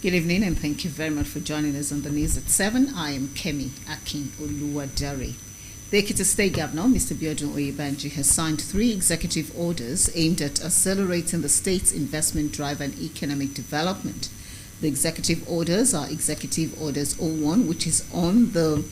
Good evening and thank you very much for joining us on the news at 7. I am Kemi Akin Oluwadare. The Ekiti State Governor, Mr. Biodun Oyebanji, has signed 3 executive orders aimed at accelerating the state's investment drive and economic development. The executive orders are Executive Orders 01, which is on the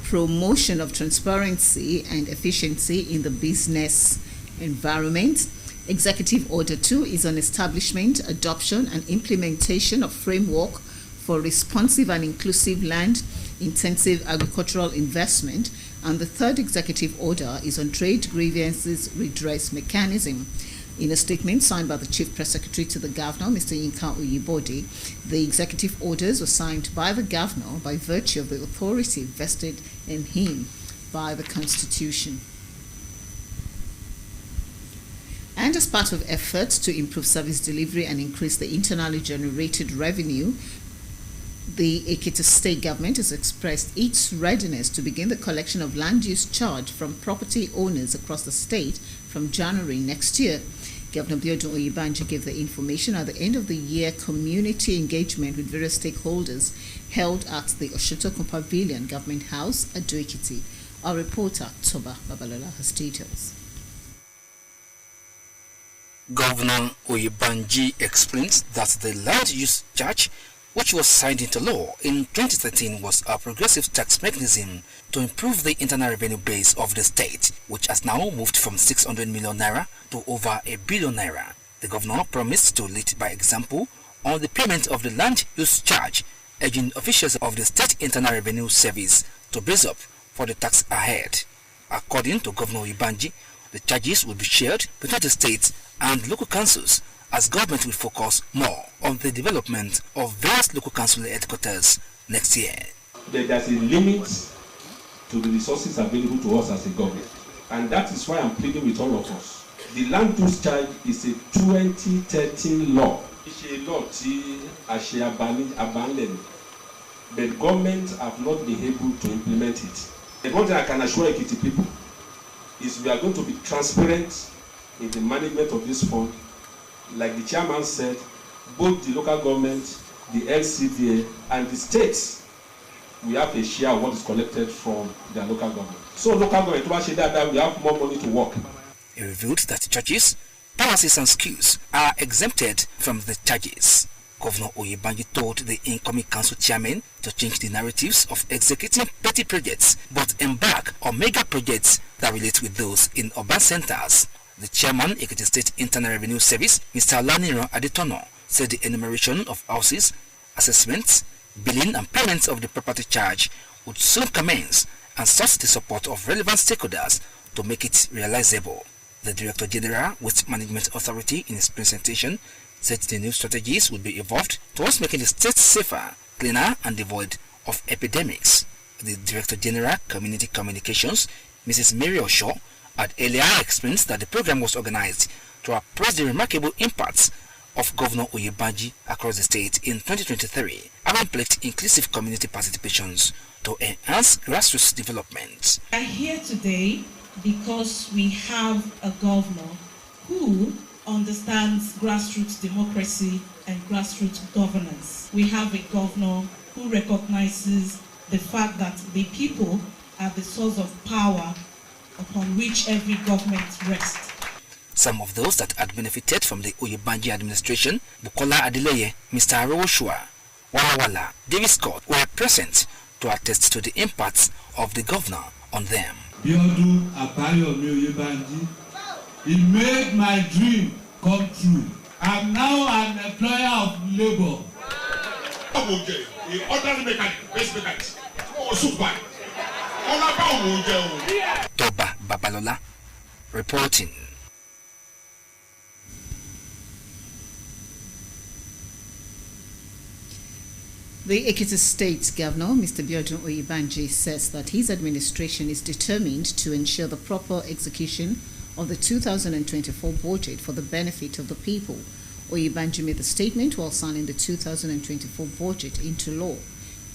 promotion of transparency and efficiency in the business environment. Executive Order 2 is on establishment, adoption, and implementation of framework for responsive and inclusive land-intensive agricultural investment. And the third executive order is on trade grievances redress mechanism. In a statement signed by the Chief Press Secretary to the Governor, Mr. Yinka Oyibode, the executive orders were signed by the Governor by virtue of the authority vested in him by the Constitution. And as part of efforts to improve service delivery and increase the internally generated revenue, the Ekiti State Government has expressed its readiness to begin the collection of land use charge from property owners across the state from January next year. Governor Biodun Oyebanji gave the information at the end of the year community engagement with various stakeholders held at the Oshotokun Pavilion Government House at Ekiti. Our reporter, Toba Babalola, has details. Governor Oyebanji explains that the land use charge, which was signed into law in 2013, was a progressive tax mechanism to improve the internal revenue base of the state, which has now moved from 600 million naira to over 1 billion naira. The governor promised to lead by example on the payment of the land use charge, urging officials of the State Internal Revenue Service to brace up for the tax ahead. According to Governor Oyebanji, the charges will be shared between the state and local councils, as government will focus more on the development of various local council headquarters next year. There's a limit to the resources available to us as a government, and that is why I'm pleading with all of us. The land use charge is a 2013 law. It's a law abandoned, but government have not been able to implement it. The one thing I can assure Ekiti people is we are going to be transparent in the management of this fund. Like the chairman said, both the local government, the LCDA, and the states, we have a share of what is collected from their local government. So local government, we have more money to work. He revealed that churches, palaces, and schools are exempted from the charges. Governor Oyebanji told the incoming council chairman to change the narratives of executing petty projects, but embark on mega projects that relate with those in urban centers. The chairman, Ekiti State Internal Revenue Service, Mr. Olaniro Adetono, said the enumeration of houses, assessments, billing and payments of the property charge would soon commence and sought the support of relevant stakeholders to make it realizable. The Director General, Waste Management Authority, in his presentation, said the new strategies would be evolved towards making the state safer, cleaner and devoid of epidemics. The Director General, Community Communications, Mrs. Mary Osho, had earlier explained that the program was organized to appraise the remarkable impacts of Governor Oyebanji across the state in 2023, having pledged inclusive community participations to enhance grassroots development. We are here today because we have a governor who understands grassroots democracy and grassroots governance. We have a governor who recognizes the fact that the people are the source of power upon which every government rests. Some of those that had benefited from the Oyebanji administration, Bukola Adeleye, Mr. Arowoshua, Wala Wala, David Scott, were present to attest to the impacts of the governor on them. Biodun Abayomi Oyebanji, he made my dream come true. I'm now an employer of labor. Toba Babalola reporting. The Ekiti State Governor, Mr. Biodun Oyebanji, says that his administration is determined to ensure the proper execution of the 2024 budget for the benefit of the people. Oyebanji made the statement while signing the 2024 budget into law.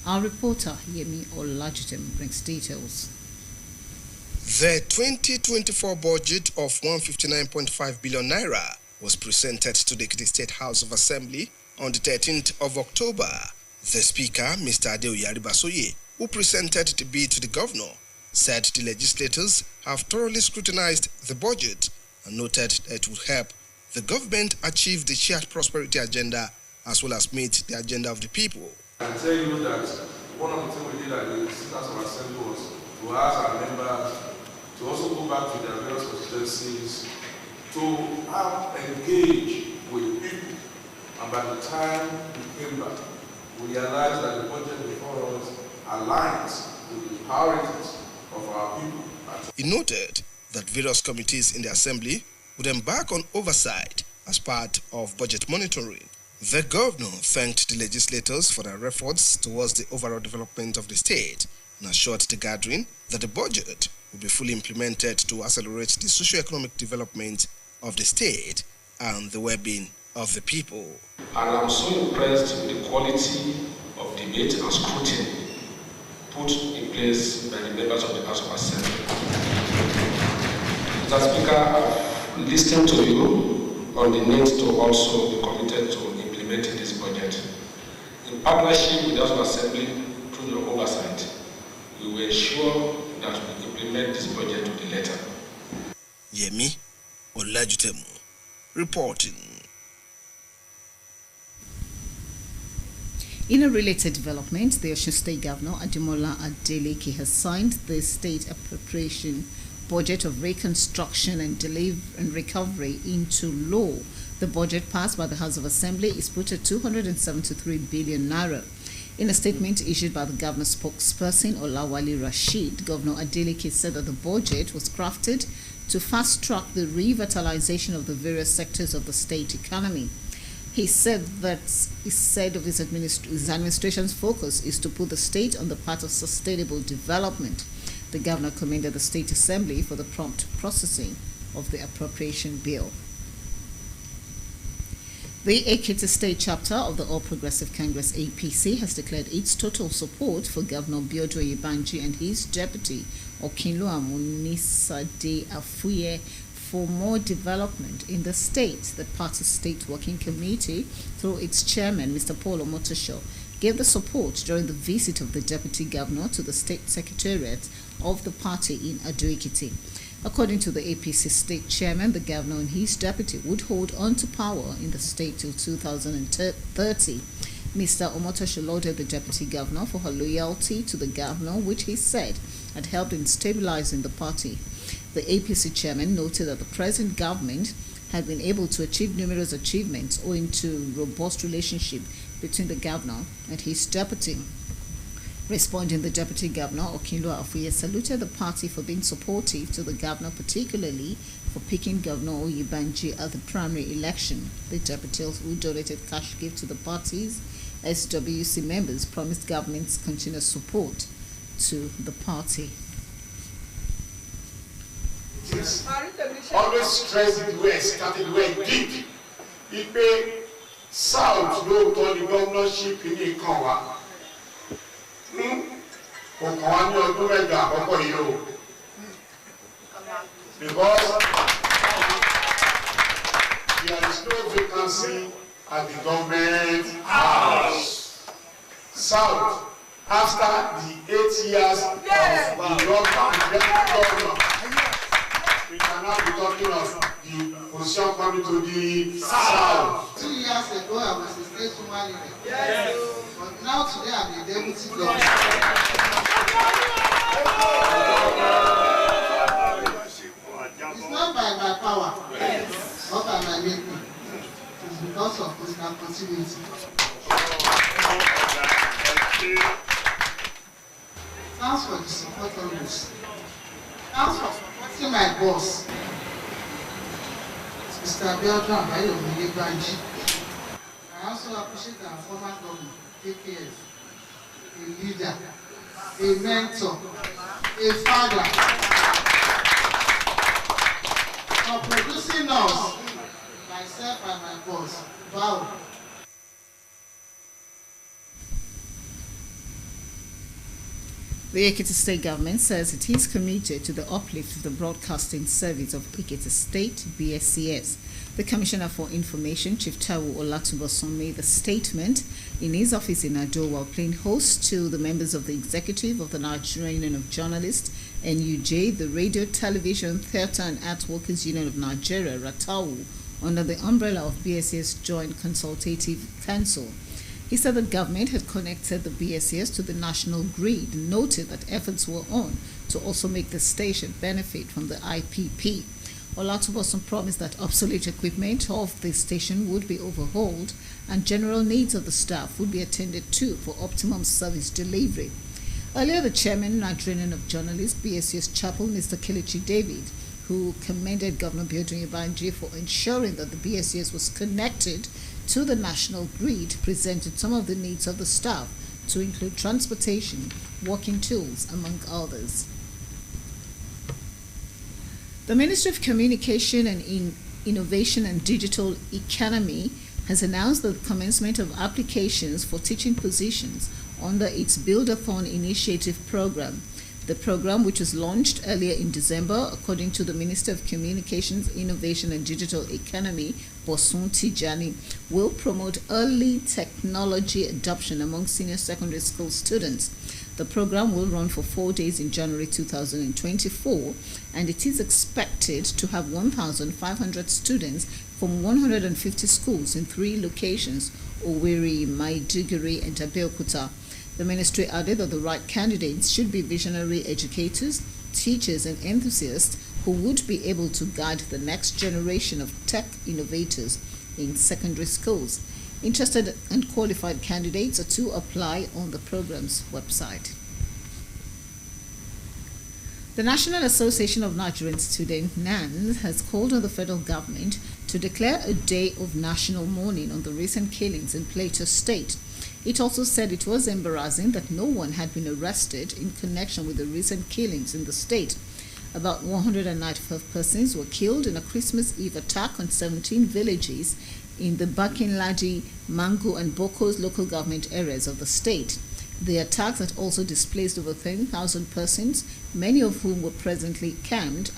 Our reporter, Yemi Olajutem, brings details. The 2024 budget of 159.5 billion naira was presented to the Ektv State House of Assembly on the 13th of October. The Speaker, Mr. Iroyin, who presented the bill to the Governor, said the legislators have thoroughly scrutinized the budget and noted that it would help the government achieve the shared prosperity agenda as well as meet the agenda of the people. I can tell you that one of the things we did at the State House of Assembly was to ask our members to also go back to their various constituencies to engage with people. And by the time we came back, we realized that the budget before us aligns with the priorities of our people. He noted that various committees in the Assembly would embark on oversight as part of budget monitoring. The Governor thanked the legislators for their efforts towards the overall development of the state and assured the gathering that the budget will be fully implemented to accelerate the socio-economic development of the state and the well-being of the people. And I'm so impressed with the quality of debate and scrutiny put in place by the members of the House of Assembly. Mr. Speaker, I've listened to you on the need to also be committed to implementing this budget. In partnership with the House of Assembly, through your oversight, we will ensure that we implement this budget to the letter. Yemi Olajutemu reporting. In a related development, the Osun State Governor Ademola Adeleke has signed the State Appropriation Budget of Reconstruction and Recovery into law. The budget passed by the House of Assembly is put at 273 billion naira. In a statement issued by the governor's spokesperson Olawale Rashid, Governor Adeleke said that the budget was crafted to fast-track the revitalization of the various sectors of the state economy. He said of his administration's focus is to put the state on the path of sustainable development. The governor commended the State Assembly for the prompt processing of the appropriation bill. The Ektv State chapter of the All Progressive Congress APC has declared its total support for Governor Biodun Oyebanji and his deputy Okinlo Amunisade Afuye for more development in the state. The party's State Working Committee, through its chairman, Mr. Paul Omotosho, gave the support during the visit of the Deputy Governor to the State Secretariat of the party in Ado-Ekiti. According to the APC State Chairman, the Governor and his deputy would hold on to power in the state till 2030. Mr. Omotosho lauded the Deputy Governor for her loyalty to the Governor, which he said had helped in stabilizing the party. The APC Chairman noted that the present government had been able to achieve numerous achievements owing to robust relationship between the Governor and his deputy. Responding, the Deputy Governor, Okinlo Afuye, saluted the party for being supportive to the Governor, particularly for picking Governor Oyebanji at the primary election. The deputy, who donated cash gift to the party's SWC members, promised government's continuous support to the party. Always stress it where it started, where it did. It pay South no to the governorship in the Kawa. Because there is no vacancy at the government house. South, after the 8 years of the governor, we cannot be talking of the position coming to the South. 2 years ago, I was a state woman. But now today, I'm the deputy governor. It's not by my power, not by my making. It's because of political continuity. Thanks for the support on this. Thanks for supporting my boss, Mr. Biodun Oyebanji. I also appreciate our former governor, KKF, a leader, a mentor, a father, for producing us, myself and my boss. Wow. The Ekiti State government says it is committed to the uplift of the broadcasting service of Ekiti State BSCS. The Commissioner for Information, Chief Taiwo Olatubosun, made the statement in his office in Ado while playing host to the members of the executive of the Nigerian Union of Journalists, NUJ, the Radio, Television, Theatre and Art Workers Union of Nigeria, RATAWU, under the umbrella of BSCS Joint Consultative Council. He said the government had connected the BSCS to the national grid and noted that efforts were on to also make the station benefit from the IPP. Olatubosun promised that obsolete equipment of the station would be overhauled and general needs of the staff would be attended to for optimum service delivery. Earlier, the chairman, Nigerian of Journalists, BSCS Chapel, Mr. Kelechi David, who commended Governor Biodun Oyebanji for ensuring that the BSCS was connected to the national grid, presented some of the needs of the staff to include transportation, working tools, among others. The Ministry of Communication and Innovation and Digital Economy has announced the commencement of applications for teaching positions under its Build-a-thon initiative program. The program, which was launched earlier in December, according to the Minister of Communications, Innovation and Digital Economy, Bosun Tijani, will promote early technology adoption among senior secondary school students. The program will run for 4 days in January 2024, and it is expected to have 1,500 students from 150 schools in 3 locations, Owerri, Maiduguri, and Abeokuta. The ministry added that the right candidates should be visionary educators, teachers, and enthusiasts who would be able to guide the next generation of tech innovators in secondary schools. Interested and qualified candidates are to apply on the program's website. The National Association of Nigerian Students, NAN, has called on the federal government to declare a day of national mourning on the recent killings in Plateau State. It also said it was embarrassing that no one had been arrested in connection with the recent killings in the state. About 195 persons were killed in a Christmas Eve attack on 17 villages in the Bakinladi, Mango, and Bokos local government areas of the state. The attacks had also displaced over 10,000 persons, many of whom are presently camped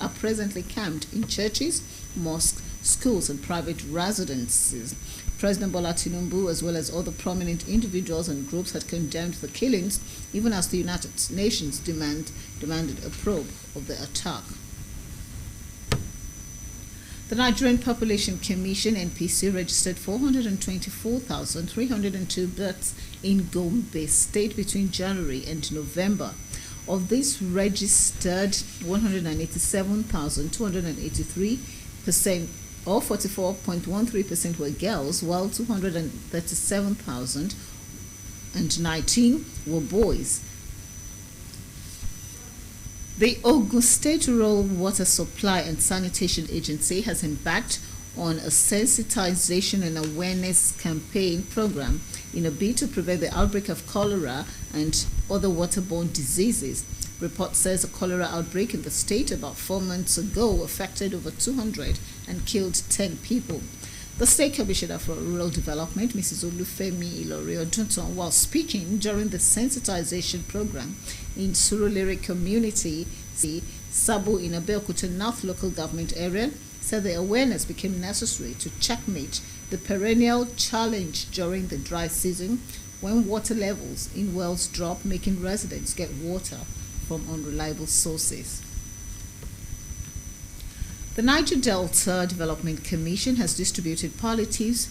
in churches, mosques, schools, and private residences. President Bola Tinubu, as well as other prominent individuals and groups, had condemned the killings, even as the United Nations demanded a probe of the attack. The Nigerian Population Commission, NPC, registered 424,302 births in Gombe State between January and November. Of this, registered 187,283%, or 44.13% were girls, while 237,019 were boys. The Ogun State Rural Water Supply and Sanitation Agency has embarked on a sensitization and awareness campaign program in a bid to prevent the outbreak of cholera and other waterborne diseases. Report says a cholera outbreak in the state about 4 months ago affected over 200 and killed 10 people. The State Commissioner for Rural Development, Mrs. Olufemi Ilori-Odunton, while speaking during the sensitization program in Surulere community, Sabo in Abeokuta North local government area, said the awareness became necessary to checkmate the perennial challenge during the dry season when water levels in wells drop, making residents get water from unreliable sources. The Niger Delta Development Commission has distributed palliatives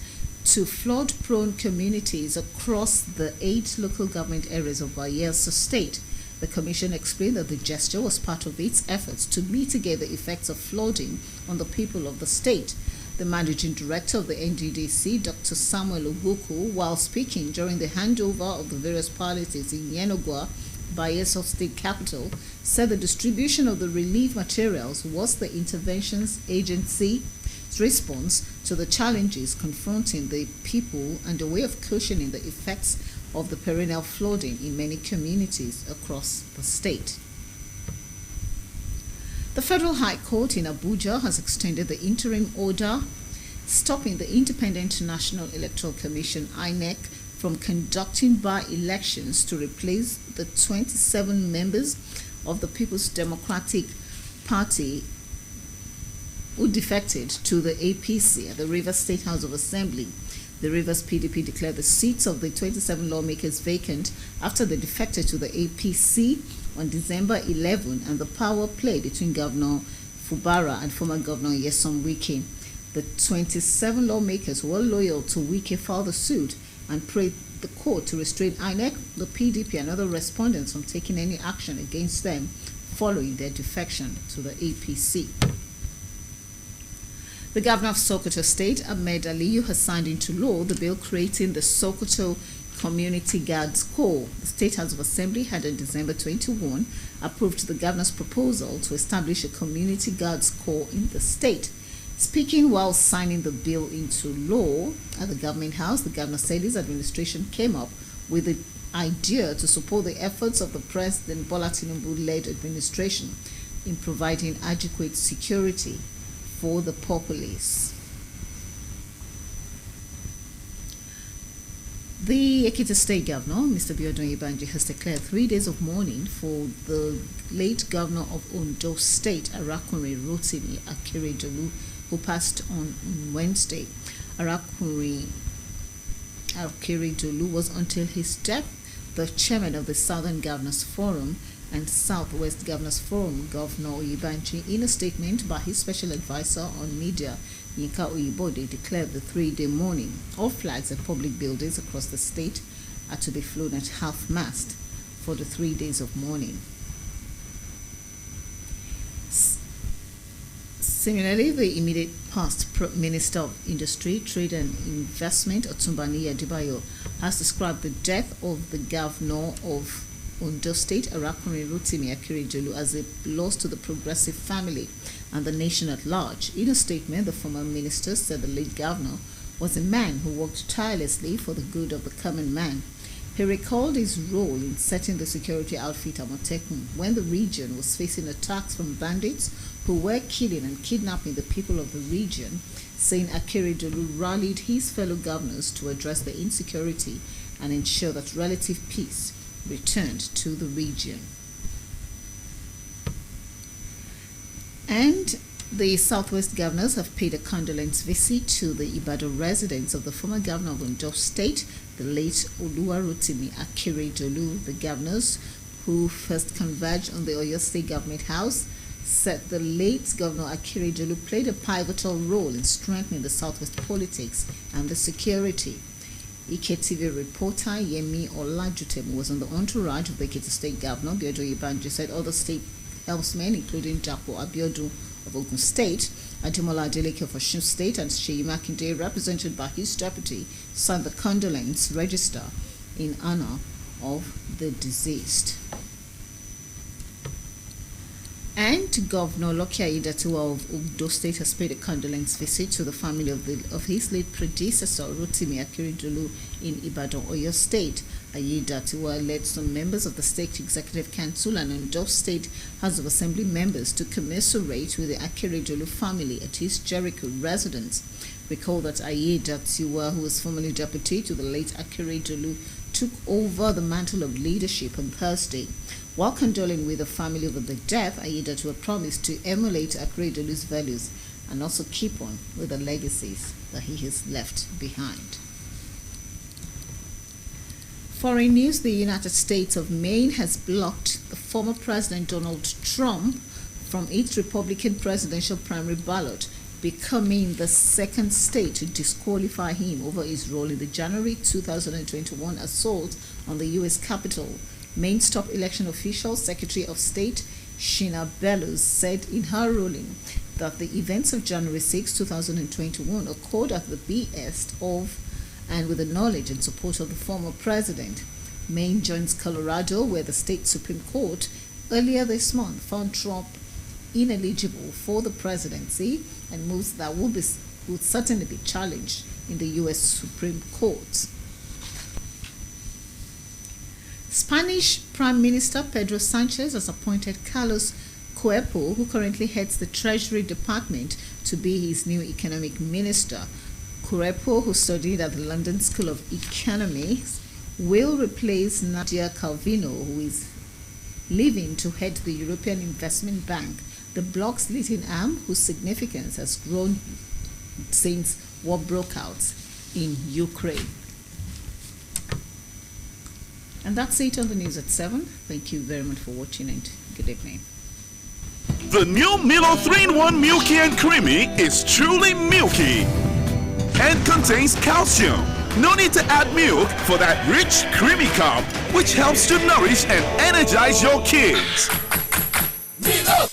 to flood-prone communities across the 8 local government areas of Bayelsa State. The Commission explained that the gesture was part of its efforts to mitigate the effects of flooding on the people of the state. The Managing Director of the NDDC, Dr. Samuel Ogoku, while speaking during the handover of the various palliatives in Yenogwa, Bayelsa State Capital, said the distribution of the relief materials was the interventions agency's response to the challenges confronting the people and a way of cushioning the effects of the perennial flooding in many communities across the state. The Federal High Court in Abuja has extended the interim order stopping the Independent National Electoral Commission (INEC) from conducting by-elections to replace the 27 members of the People's Democratic Party who defected to the APC at the Rivers State House of Assembly. The Rivers PDP declared the seats of the 27 lawmakers vacant after they defected to the APC on December 11 and the power play between Governor Fubara and former Governor Nyesom Wike. The 27 lawmakers who were loyal to Wike filed the suit and prayed the court to restrain INEC, the PDP, and other respondents from taking any action against them following their defection to the APC. The governor of Sokoto State, Ahmed Aliyu, has signed into law the bill creating the Sokoto Community Guards Corps. The State House of Assembly had on December 21 approved the governor's proposal to establish a Community Guards Corps in the state. Speaking while signing the bill into law at the Government House, the governor said his administration came up with the idea to support the efforts of the President Bola Tinubu-led administration in providing adequate security for the populace. The Ektv State Governor, Mr. Biodun Oyebanji, has declared 3 days of mourning for the late Governor of Ondo State, Lekunrere Rotimi Akeredolu, who passed on Wednesday. Lekunrere Akeredolu was until his death the chairman of the Southern Governors Forum and Southwest Governors Forum. Governor Oyebanji, in a statement by his special advisor on media, Yinka Oyibode, declared the 3-day mourning. All flags at public buildings across the state are to be flown at half-mast for the 3 days of mourning. Similarly, the immediate past Minister of Industry, Trade and Investment, Otunbani Adebayo, has described the death of the Governor of Ondo State, Lekunrere Rotimi Akeredolu, as a loss to the progressive family and the nation at large. In a statement, the former minister said the late governor was a man who worked tirelessly for the good of the common man. He recalled his role in setting the security outfit Amotekun when the region was facing attacks from bandits who were killing and kidnapping the people of the region, saying Akeredolu rallied his fellow governors to address the insecurity and ensure that relative peace returned to the region. And the Southwest governors have paid a condolence visit to the Ibadan residence of the former governor of Ondo State, the late Oluwarotimi Akeredolu. The governors, who first converged on the Oyo State Government House, said the late Governor Akeredolu played a pivotal role in strengthening the Southwest politics and the security. Ektv reporter Yemi Olajutem was on the entourage of the Ektv State Governor. Biodun Oyebanji said other state helpsmen, including Japo Abiodun of Ogun State, Ademola Adeleke of Osun State, and Seyi Makinde, represented by his deputy, signed the condolence register in honor of the deceased. And Governor Loki Aiyedatiwa of Ondo State has paid a condolence visit to the family of his late predecessor, Rotimi Akeredolu, in Ibadan, Oyo State. Aiyedatiwa led some members of the State Executive Council and Ondo State House of Assembly members to commiserate with the Akeredolu family at his Jericho residence. Recall that Aiyedatiwa, who was formerly deputy to the late Akeredolu, took over the mantle of leadership on Thursday. While condoling with the family over the death, Aiyedatiwa promised to emulate Akeredolu's values and also keep on with the legacies that he has left behind. Foreign news: the United States of Maine has blocked the former President Donald Trump from its Republican presidential primary ballot, becoming the second state to disqualify him over his role in the January 2021 assault on the U.S. Capitol. Maine's top election official, Secretary of State Sheena Bellows, said in her ruling that the events of January 6, 2021 occurred at the behest of and with the knowledge and support of the former president. Maine joins Colorado, where the state Supreme Court earlier this month found Trump ineligible for the presidency, and moves that will certainly be challenged in the U.S. Supreme Court. Spanish Prime Minister Pedro Sanchez has appointed Carlos Cuerpo, who currently heads the Treasury Department, to be his new economic minister. Kurepo, who studied at the London School of Economics, will replace Nadia Calvino, who is leaving to head the European Investment Bank, the bloc's leading arm, whose significance has grown since war broke out in Ukraine. And that's it on the news at 7. Thank you very much for watching and good evening. The new Milo 3-in-1 Milky and Creamy is truly milky and contains calcium. No need to add milk for that rich, creamy cup, which helps to nourish and energize your kids. Milo!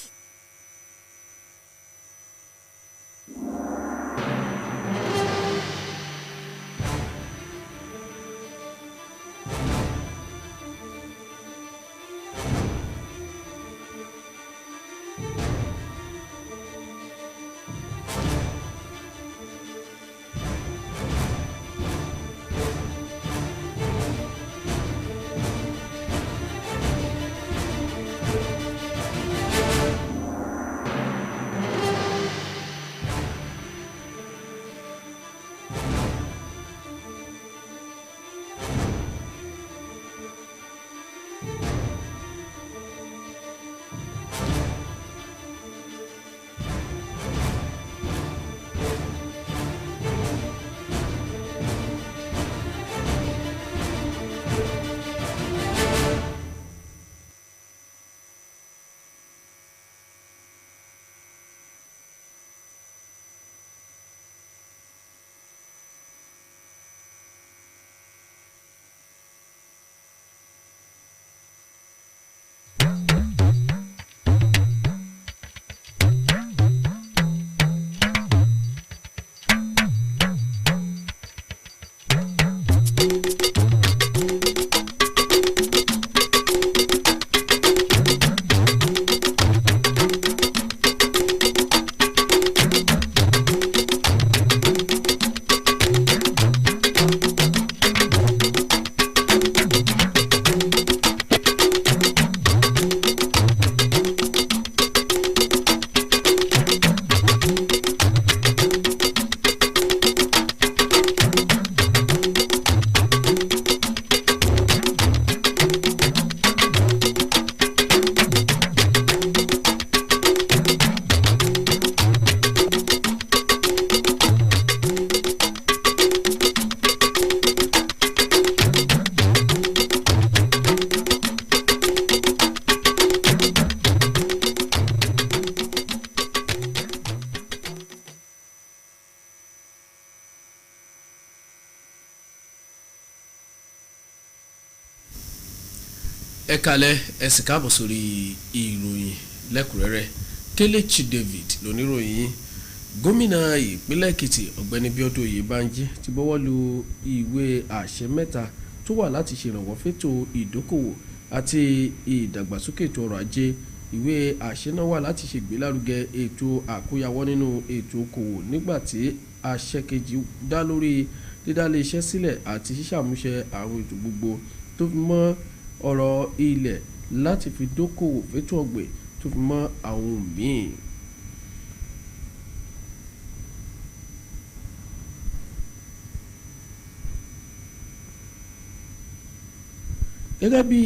ẹ kálẹ́ ẹ sì káàbọ̀ sórí ìròyìn lẹ́kùnrẹ́rẹ́. Kelechi David lóníròyìn. Gómìnà ìpínlẹ̀ Èkìtì ọ̀gbẹ́ni Bíọ́dún Oyèbánjí ti bọ́wọ́ lu ìwé àṣẹ mẹ́ta tó wà láti ṣèrànwọ́ fétò ìdókòwò àti ìdàgbàsókè ètò ọrọ̀ ajé. Ìwé àṣẹ náà wà láti ṣègbélárugẹ ètò àkóyawọ́ nínú ètò okòwò nígbà tí àṣẹ kejì dá lórí dídálé iṣẹ́ sílẹ̀ àti ṣíṣàmúṣẹ àwọn ètò gbogbo tó fi mọ́ ọ̀rọ̀ ilẹ̀ láti fi dókòwò fétò ọ̀gbìn tó fi mọ́ àwọn míì. Gẹ́gẹ́ bí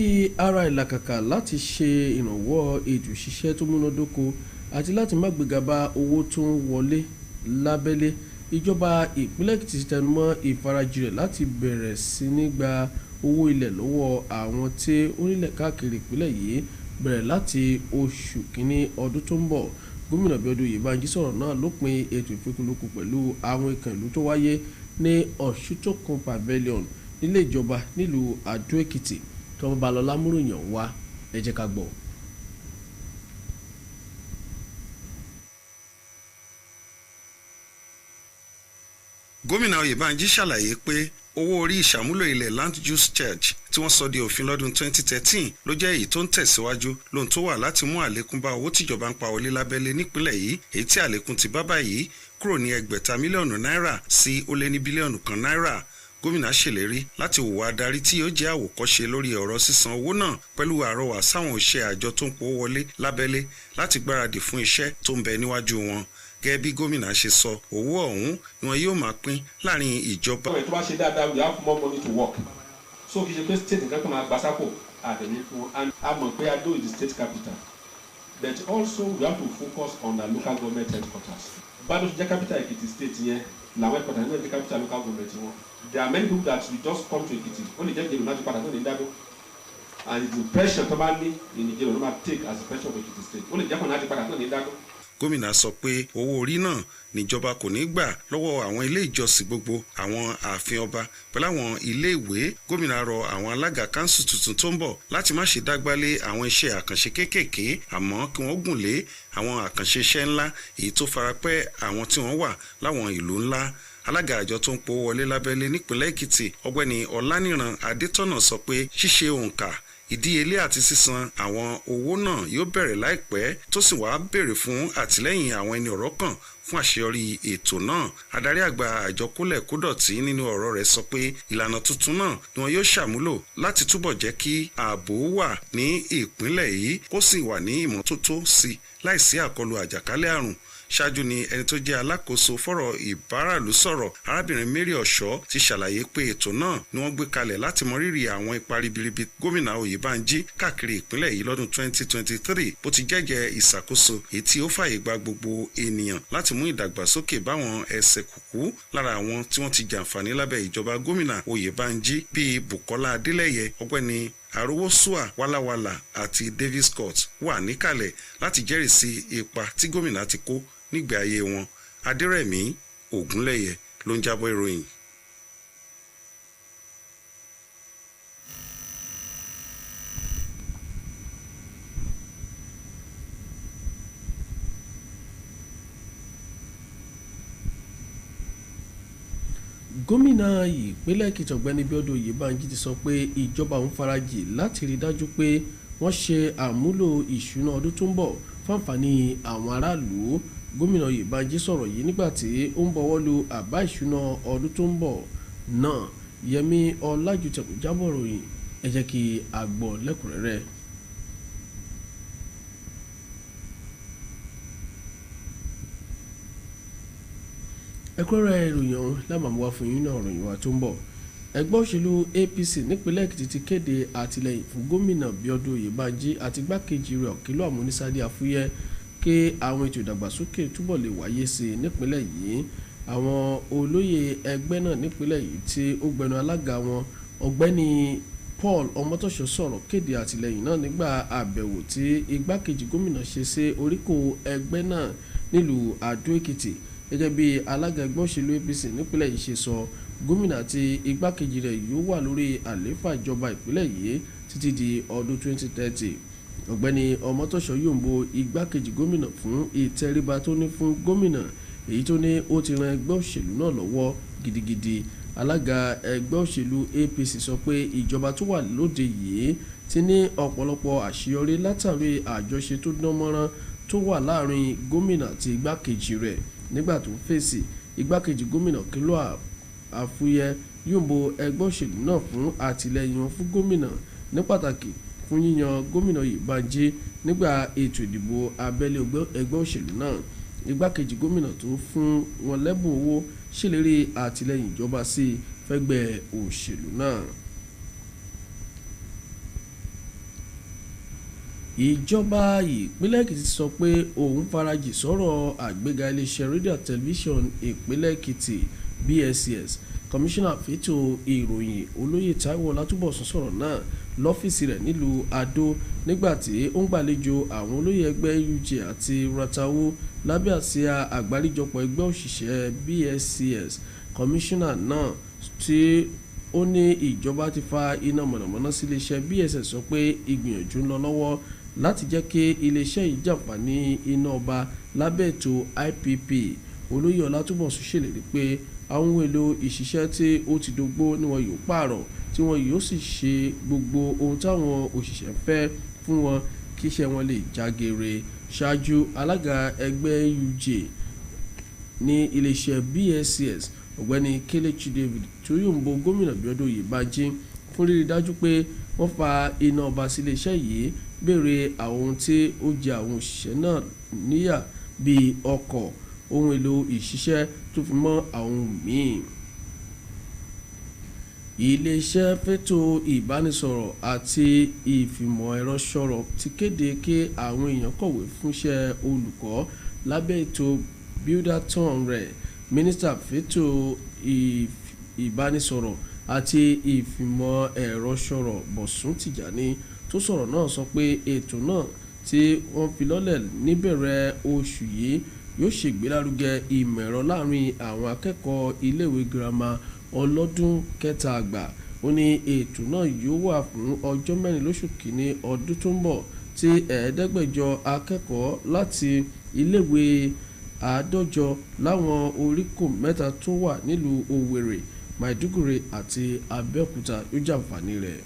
ara ìlàkàkà láti ṣe ìrànwọ́ ètò ìṣiṣẹ́ tó múnádóko àti láti má gbéga bá owó tó ń wọlé lábẹ́lé, ìjọba ìpínlẹ̀ Èkìtì ti tẹnumọ́ ìfarajì rẹ̀ láti bẹ̀rẹ̀ sí ní gba owó ilẹ̀ lọ́wọ́ àwọn tí ó nílẹ̀ káàkiri ìpínlẹ̀ yìí bẹ̀rẹ̀ láti oṣù kínní ọdún tó ń bọ̀. Gómìnà Bíọ́dún Oyèbánjí sọ̀rọ̀ náà lópin ètò ìfikùnlukùn pẹ̀lú àwọn ìkàn ìlú tó wáyé ní Ọ̀ṣútòkun Pavilion nílé ìjọba nílùú Àdó Èkìtì. Tọ́mọ Balọ́lá múròyìn wá, ẹ jẹ́ ká gbọ́. Gómìnà Oyèbánjí ṣàlàyé pé owó orí ìṣàmúlò ilẹ̀ land use charge tí wọ́n sọ di òfin lọ́dún 2013 ló jẹ́ èyí tó ń tẹ̀síwájú lóhun tó wà láti mú àlékún bá owó tíjọba ń pa wọlé lábẹ́lé nípínlẹ̀ yìí, èyí tí àlékún ti bá báyìí kúrò ní ẹgbẹ̀ta mílíọ̀nù náírà sí ó lé ní bílíọ̀nù kan náírà. Gómìnà ṣèlérí láti hùwà adarí tí yóò jẹ́ àwòkọ́ṣe lórí ọ̀rọ̀ sísan owó náà pẹ̀lú àrọwà sáwọn òṣìṣẹ́ àjọ tó ń powó wọlé lábẹ́lé láti gbáradì fún iṣẹ́ tó ń bẹ níwájú wọn. gẹ́gẹ́ bí gómìnà ṣe sọ owó ọ̀hún ni wọn yóò máa pín láàrin ìjọba. tó bá ṣe dáadáa we have more money to work so kì í ṣe pé state nǹkan kan máa gbà sápò àdéhùn fún and a mọ̀ pé Ado is the state capital but also we have to focus on the local government headquarters. Bado ṣe jẹ́ capital Ekiti state yẹn làwọn headquarters ní the capital local government wọn. There are many people that will just come to Ekiti only jẹ́ ìjẹ̀bù láti padà tó ní Dado and the pressure tó bá ní ìjẹ̀bù ló máa take as the pressure of Ekiti state only jẹ́ kàn láti padà tó ní Dado. Gómìnà sọ pé owó orí náà níjọba kò ní gbà lọ́wọ́ àwọn ilé ìjọsìn gbogbo àwọn ààfin ọba pẹ̀lú àwọn ilé ìwé. Gómìnà rọ àwọn alága kánsù tuntun tó ń bọ̀ láti má ṣe dágbálé àwọn iṣẹ́ àkànṣe kéékèèké àmọ́ kí wọ́n gùn lé àwọn àkànṣe iṣẹ́ ńlá èyí tó farapẹ́ àwọn tí wọ́n wà láwọn ìlú ńlá. Alága àjọ tó ń powó wọlé lábẹ́lé nípìnlẹ̀ Èkìtì ọ̀gbẹ́ni Ọláníran Adétọ́nà sọ pé ṣíṣe òǹkà ìdíyelé àti sísan àwọn owó náà yóò bẹ̀rẹ̀ láìpẹ́ tó sì wá béèrè fún àtìlẹ́yìn àwọn ẹni ọ̀rọ̀ kan fún àṣeyọrí ètò náà. Adarí àgbà àjọ kólẹ̀ kódọ̀tí nínú ọ̀rọ̀ rẹ̀ sọ pé ìlànà tuntun náà ni wọn yóò ṣàmúlò láti túbọ̀ jẹ́ kí ààbò wà ní ìpínlẹ̀ yìí kó sì wà ní ìmọ́tótó sí láìsí àkọlù àjàkálẹ̀ àrùn. Ṣáájú ni ẹni tó jẹ́ alákòóso fọ́rọ̀ ìbáràlú sọ̀rọ̀ arábìnrin Mary Ọ̀ṣọ́ ti ṣàlàyé pé ètò náà ni wọ́n gbé kalẹ̀ láti mọ rírì àwọn ipa ribiribi gómìnà Oyèbánjí káàkiri ìpínlẹ̀ yìí lọ́dún 2023 bó ti jẹ́jẹ́ ìṣàkóso èyí tí ó fààyè gba gbogbo ènìyàn láti mú ìdàgbàsókè báwọn ẹsẹ̀ kùkú lára àwọn tí wọ́n ti jàǹfààní lábẹ́ ìjọba gómìnà Oyèbánjí bíi Bùkọ́lá Adélẹ́yẹ, ọ̀gbẹ́ni Arówósùà Wálàwálà àti Davis Scott wà níkàlẹ̀ láti jẹ́rìí sí ipa tí gómìnà ti kó nígbà ayé wọn. Adérẹ̀mí Ògúnlẹ̀yẹ ló ń jábọ̀ ìròyìn. Gómìnà ìpínlẹ̀ Èkìtì ọ̀gbẹ́ni Bíọ́dún Oyèbánjí ti sọ pé ìjọba òun farajì láti rí dájú pé wọ́n ṣe àmúlò ìṣúná ọdún tó ń bọ̀ fáǹfààní àwọn aráàlú. Gómìnà Oyèbánjí sọ̀rọ̀ yìí nígbà tí ó ń bọwọ́ lu àbá ìṣúná ọdún tó ń bọ̀ náà. Yẹmí Ọlájútẹ̀kù jábọ̀ ròyìn, ẹ jẹ́ kí a gbọ́ lẹ́kùnrẹ́rẹ́. Ẹ̀kúnrẹ́rẹ́ ìròyìn ọ̀hún lámàmúwá fún yín náà ròyìn wa tó ń bọ̀. Ẹgbẹ́ òṣèlú APC nípínlẹ̀ Èkìtì ti kéde àtìlẹ́yìn fún gómìnà Bíọ́dún Oyèbánjí àti igbákejì rẹ̀ Ọ̀kílú Àmúnísádé Afúyẹ́ kí àwọn ètò ìdàgbàsókè túbọ̀ lè wáyé sí i nípínlẹ̀ yìí. Àwọn olóyè ẹgbẹ́ náà nípínlẹ̀ yìí tí ó gbẹnu alága wọn ọ̀gbẹ́ni Paul Ọmọtọ́ṣọ́ sọ̀rọ̀ kéde àtìlẹ́yìn náà nígbà àbẹ̀wò tí igbákejì gómìnà ṣe sí oríkò ẹgbẹ́ náà nílùú Àdó Èkìtì. Gẹ́gẹ́ bí alága ẹgbẹ́ òṣèlú APC nípínlẹ̀ yìí ṣe sọ, gómìnà àti igbákejì rẹ̀ yóò wà lórí àlééfà ìjọba ìpínlẹ̀ yìí títí di ọdún 2030. Ọ̀gbẹ́ni Ọmọtọ́ṣọ́ yòǹbo igbákejì gómìnà fún ìtẹríba tó ní fún gómìnà èyí tó ní ó ti ran ẹgbẹ́ òṣèlú náà lọ́wọ́ gidigidi. Alága ẹgbẹ́ òṣèlú APC sọ pé ìjọba tó wà lóde yìí ti ní ọ̀pọ̀lọpọ̀ àṣeyọrí látàrí àjọṣe tó dán mọ́rán tó wà láàrin gómìnà àti igbákejì rẹ̀. Nígbà tó ń fèsì, igbákejì gómìnà Ọ̀kílú Àfúyẹ́ yòǹbo ẹgbẹ́ òṣèlú náà fún àtìlẹ́yìn wọn fún gómìnà ní pàtàkì fún yíyan gómìnà Oyèbánjí nígbà ètò ìdìbò abẹ́lé ẹgbẹ́ òṣèlú náà. Igbákejì gómìnà tó fún wọn lẹ́bùn owó ṣèlérí àtìlẹ́yìn ìjọba sí fẹ́gbẹ́ òṣèlú náà. Ìjọba ìpínlẹ̀ Èkìtì sọ pé òun farajì sọ̀rọ̀ àgbéga iléeṣẹ́ rédíò tẹlifíṣọ̀n ìpínlẹ̀ Èkìtì BSCS. Kọmíṣánná fẹ́tò ìròyìn olóyè Táíwò Ọlátúbọ̀sún sọ̀rọ̀ náà lọ́fíìsì rẹ̀ nílùú Àdó nígbà tí ó ń gbàlejò àwọn olóyè ẹgbẹ́ UJ àti Ratawo lábẹ́ àsíá àgbáríjọpọ̀ ẹgbẹ́ òṣìṣẹ́ BSCS. Kọmíṣánná náà tí ó ní ìjọba ti fa iná mọ̀nàmọ́ná sí iléeṣẹ́ BSCS sọ pé ìgbìyànjú ń lọ lọ́wọ́ láti jẹ́ kí iléeṣẹ́ yìí jàǹfààní iná ọba lábẹ́ ètò IPP. Olóyè Ọlátúbọ̀sún ṣèlérí pé àwọn ohun èlò ìṣiṣẹ́ tí ó ti dógbó ni wọn yóò pààrọ̀ tí wọn yóò sì ṣe gbogbo ohun táwọn òṣìṣẹ́ fẹ́ fún wọn kí iṣẹ́ wọn lè jágere. Ṣáájú alága ẹgbẹ́ UJ ní iléeṣẹ́ BSCS ọ̀gbẹ́ni Kelechi David tó yòǹbo gómìnà Bíọ́dún Oyèbánjí fún rírí dájú pé wọ́n fa iná ọba sí iléeṣẹ́ yìí béèrè àwọn ohun tí ó jẹ àwọn òṣìṣẹ́ náà níyà bíi ọkọ̀, ohun èlò ìṣiṣẹ́ tó fi mọ́ àwọn míì. Iléeṣẹ́ fẹ́tò ìbánisọ̀rọ̀ àti ìfìmọ̀ ẹ̀rọ sọ̀rọ̀ ti kéde kí àwọn èèyàn kọ̀wé fúnṣẹ́ olùkọ́ lábẹ́ ètò Builderton rẹ̀. Mínísítà fẹ́tò ìbánisọ̀rọ̀ àti ìfìmọ̀ ẹ̀rọ sọ̀rọ̀ Bọ̀sún Tìjàní tó sọ̀rọ̀ náà sọ pé ètò náà tí wọ́n fi lọ́lẹ̀ níbẹ̀rẹ̀ oṣù yìí yóò ṣègbélárugẹ ìmọ̀ ẹ̀rọ láàrin àwọn akẹ́kọ̀ọ́ iléèwé girama ọlọ́dún kẹta àgbà. Ó ní ètò náà yóò wà fún ọjọ́ 4 lóṣù kìíní ọdún tó ń bọ̀ tí 500 akẹ́kọ̀ọ́ láti iléèwé 150 láwọn oríkò mẹ́ta tó wà nílùú Òwèrè, Maiduguri àti Abẹ́òkúta yóò jàǹfààní rẹ̀.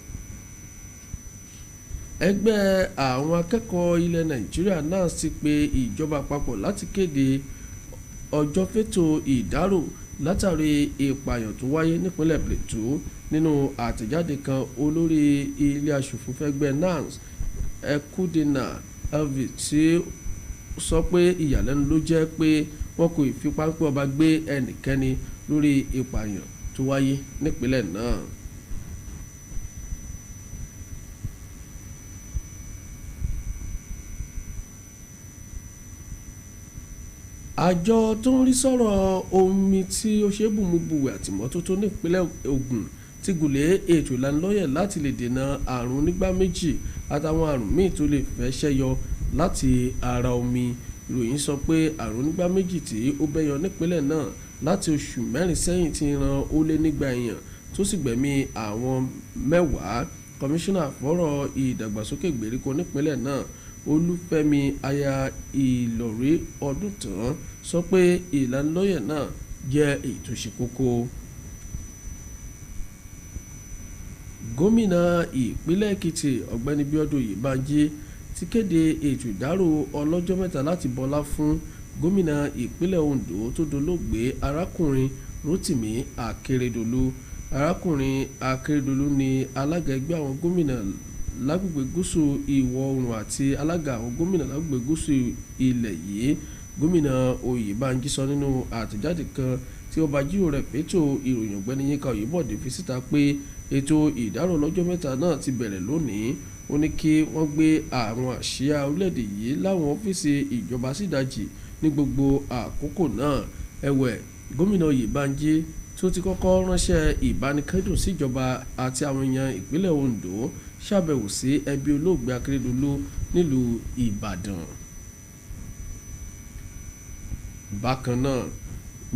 Ẹgbẹ́ àwọn akẹ́kọ̀ọ́ ilẹ̀ Nàìjíríà náà sì pe ìjọba àpapọ̀ láti kéde ọjọ́ fẹ́tò ìdárò látàrí ìpààyàn tó wáyé nípínlẹ̀ Plateau. Nínú àtẹ̀jáde kan, olórí ilé aṣòfin fẹ́gbẹ́ NANS Ekudena Elvis tí sọ pé ìyàlẹ́nu ló jẹ́ pé wọn kò fi páńpẹ́ ọba gbé ẹnikẹ́ni lórí ìpààyàn tó wáyé nípínlẹ̀ náà. Àjọ tó ń rí sọ̀rọ̀ omi tí ó ṣe bùmúbùwẹ̀ àti ìmọ́tótó nípínlẹ̀ Ògùn ti gùnlé ètò ìlanilọ́yẹ̀ láti lè dènà àrùn onígbá méjì àtàwọn àrùn míì tó lè fẹ́ ṣẹ́yọ láti ara omi. Ìròyìn sọ pé àrùn onígbá méjì tí ó bẹ́yọ nípínlẹ̀ náà láti oṣù 4 sẹ́yìn ti ran ó lé nígbà èèyàn tó sì gbẹ̀mí àwọn 10. Kọmíṣánná fọ́rọ̀ ìdàgbàsókè ìgbèríko nípínlẹ̀ náà Olúfẹ́mi aya Ìlọ̀rí Ọdúntàn sọ pé ìlanilọ́yẹ̀ náà jẹ́ èyí tó ṣe kókó. Gómìnà ìpínlẹ̀ Èkìtì Ọ̀gbẹ́ni Bíọ́dún Oyèbánjí ti kéde ètò ìdárò ọlọ́jọ́ mẹ́ta láti bọlá fún gómìnà ìpínlẹ̀ Ondo tó dolóògbé arákùnrin Rótìmí Akérédolú. Arákùnrin Akérédolú ni alága ẹgbẹ́ àwọn gómìnà lágbègbè gúúsù ìwọ̀ oòrùn àti alága àwọn gómìnà lágbègbè gúúsù ilẹ̀ yìí. Gómìnà Oyèbánjí sọ nínú àtẹ̀jáde kan tí ọba jíò rẹ̀ fẹ́tò ìròyìn Ọ̀gbẹ́ni Yínká Oyèbọ̀dé fi síta pé ètò ìdárò lọ́jọ́ mẹ́ta náà ti bẹ̀rẹ̀ lónìí. Ó ní kí wọ́n gbé àwọn àsíá orílẹ̀-èdè yìí láwọn ọ́fíìsì ìjọba sídàjì ní gbogbo àkókò náà. Ẹ̀wẹ̀, gómìnà Oyèbánjí tó ti kọ́kọ́ ránṣẹ́ ìbánikẹ́dùn síjọba àti àwọn èèyàn ìpínlẹ̀ Ondo ṣàbẹ̀wò sí ẹbí olóògbé Akérédolú nílùú Ìbàdàn. Bákan náà,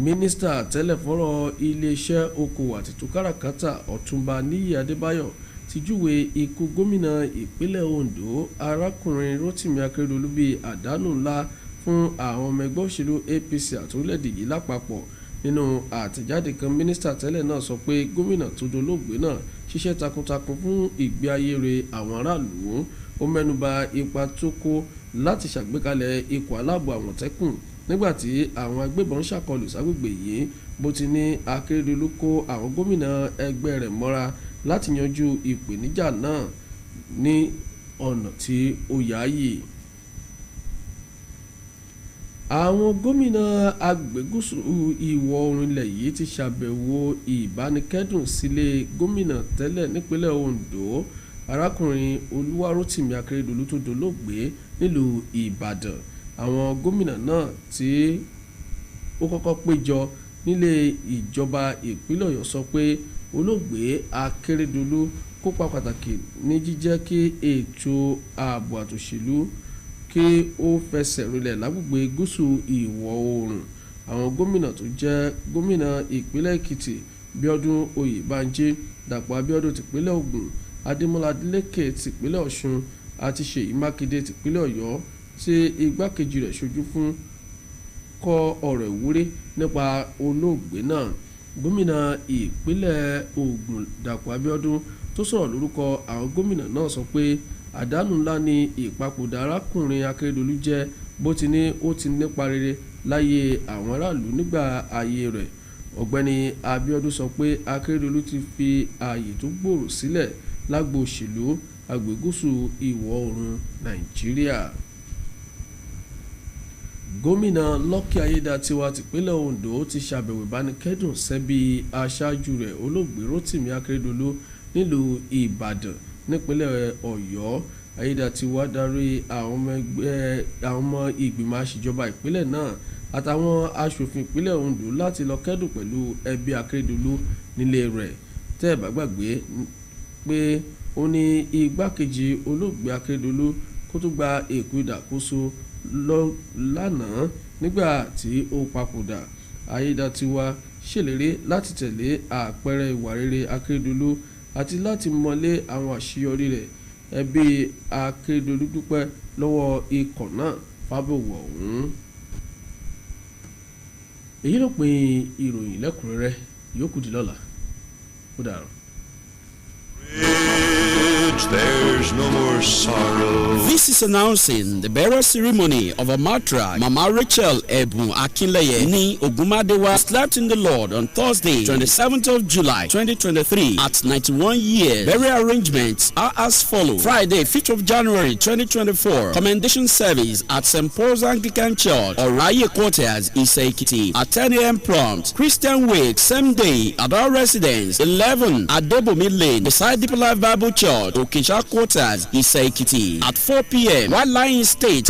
mínísítà tẹ́lẹ̀ fọ́rọ̀ iléeṣẹ́ okòwò àti káràkátà Ọ̀túnba Níyì Adébáyọ̀ ti júwe ikú gómìnà ìpínlẹ̀ Ondo arákùnrin Rótìmí Akérédolú bíi àdánù ńlá fún àwọn ọmọ ẹgbẹ́ òṣèlú APC àti orílẹ̀-èdè yìí lápapọ̀. Nínú àtẹ̀jáde kan, mínísítà tẹ́lẹ̀ náà sọ pé gómìnà tó dolóògbé náà ṣiṣẹ́ takuntakun fún ìgbé ayé rẹ̀ àwọn aráàlú. Ó mẹ́nuba ipa tó kó láti ṣàgbékalẹ̀ ikọ̀ aláàbò Àmọ̀tẹ́kùn nígbàtí àwọn agbébọn ṣàkọlù ságbègbè yìí, bó ti ní Akérédolú kó àwọn gómìnà ẹgbẹ́ rẹ̀ mọ́ra láti yanjú ìpèníjà náà ní ọ̀nà tí ó yááyì. Àwọn gómìnà agbègbè gúúsù ìwọ̀ oòrùn ilẹ̀ yìí ti ṣàbẹ̀wò ìbánikẹ́dùn sílé gómìnà tẹ́lẹ̀ nípínlẹ̀ Ondo arákùnrin Olúwarótìmí Akérédolú tó dolóògbé nílùú Ìbàdàn. Àwọn gómìnà náà tí ó kọ́kọ́ péjọ nílé ìjọba ìpínlẹ̀ Ọ̀yọ́ sọ pé olóògbé Akérédolú kópa pàtàkì ní jíjẹ́ kí ètò ààbò àtòṣèlú kí ó fẹsẹ̀ rinlẹ̀ lágbègbè gúúsù ìwọ̀ oòrùn. Àwọn gómìnà tó jẹ́ gómìnà ìpínlẹ̀ Èkìtì Bíọ́dún Oyèbánjí, Dàpọ̀ Abíọ́dún tìpínlẹ̀ Ògùn, Adémọ́lá Adélékè tìpínlẹ̀ Ọ̀ṣun àti Ṣèyí Mákindé tìpínlẹ̀ Ọ̀yọ́ tí igbákejì rẹ̀ ṣojú fún kọ ọ̀rọ̀ ìwúrí nípa olóògbé náà. Gómìnà ìpínlẹ̀ Ògùn Dàpọ̀ Abíọ́dún tó sọ̀rọ̀ lórúkọ àwọn gómìnà náà sọ pé àdánù ńlá ni ìpapòdà arákùnrin Akérédolú jẹ́, bó ti ní ó ti nípa rere láyé àwọn aráàlú nígbà ayé rẹ̀. Ọ̀gbẹ́ni Abíọ́dún sọ pé Akérédolú ti fi ààyè tó gbòòrò sílẹ̀ lágbo òṣèlú agbègbè gúúsù ìwọ̀ oòrùn Nàìjíríà. gómìnà Lucky Ayédatiwa tìpínlẹ̀ Ondo ti ṣàbẹ̀wò ìbánikẹ́dùn sẹ́bí aṣáájú rẹ̀ olóògbé Rotimi Akeredolu nílùú Ìbàdàn nípínlẹ̀ Ọ̀yọ́. Ayédatiwa darí àwọn ọmọ ìgbìmọ̀ aṣèjọba ìpínlẹ̀ náà àtàwọn aṣòfin ìpínlẹ̀ Ondo láti lọ kẹ́dùn pẹ̀lú ẹbí Akeredolu nílé rẹ̀. Tẹ́ ẹ bá gbàgbé pé ó ní igbákejì olóògbé Akeredolu kó tó gba èkó ìdàkóso lánàá nígbà tí ó papòdà. Ayédatiwa ṣèlérí láti tẹ̀lé àpẹẹrẹ ìwà rere Akeredolu àti láti mọlé àwọn àṣeyọrí rẹ̀. Ẹbí Akeredolu dúpẹ́ lọ́wọ́ ikọ̀ náà fábọ̀wọ̀ ọ̀hún. Èyí ló pin ìròyìn lẹ́kùnrẹ́rẹ́ yòókù di lọ́la. Ó dàárọ̀. There's no more sorrow. This is announcing the burial ceremony of a matriarch, Mama Rachel Ebun Akinleye Ni Ogumadewa, slept in the Lord on Thursday, 27th of July, 2023, at 91 years. Burial arrangements are as follows. Friday, 5th of January, 2024, commendation service at St. Paul's Anglican Church, Oraye Quarters, Ise-Ekiti, at 10 a.m. prompt. Christian wake, same day, at our residence, 11 Adebomi Lane, beside Deeper Life Bible Church, Okisha Quarters, Ise-Ekiti, at 4 p.m. while lying in state